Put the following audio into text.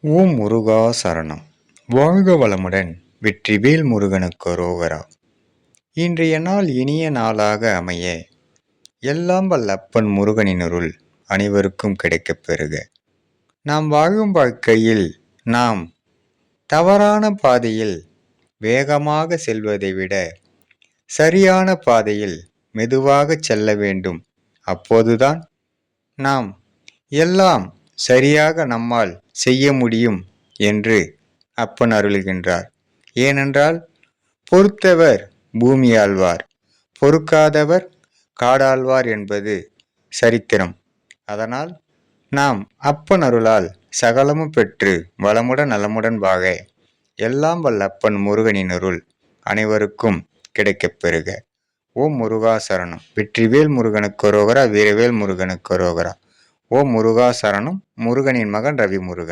ஓம் முருகா சரணம். வாழ்க வளமுடன். வெற்றிவேல் முருகனுக்கு ரோகரா. இன்றைய நாள் இனிய நாளாக அமைய எல்லாம் வல்ல அப்பன் முருகனின் அருள் அனைவருக்கும் கிடைக்கப் பெறுக. நாம் வாழும் வாழ்க்கையில் நாம் தவறான பாதையில் வேகமாக செல்வதை விட சரியான பாதையில் மெதுவாக செல்ல வேண்டும். அப்போதுதான் நாம் எல்லாம் சரியாக நம்மால் செய்ய முடியும் என்று அப்பன் அருளுகின்றார். ஏனென்றால் பொறுத்தவர் பூமி ஆழ்வார், பொறுக்காதவர் காடாழ்வார் என்பது சரித்திரம். அதனால் நாம் அப்பன் அருளால் சகலமும் பெற்று வளமுடன் நலமுடன் வாழ எல்லாம் வல்ல அப்பன் முருகனின் அருள் அனைவருக்கும் கிடைக்கப் பெறுக. ஓம் முருகா சரணம். வெற்றிவேல் முருகனுக்கு ரோகரா. வீரவேல் முருகனுக்கு ரோகரா. ஓம் முருகா சரணம். முருகனின் மகன் ரவி முருகன்.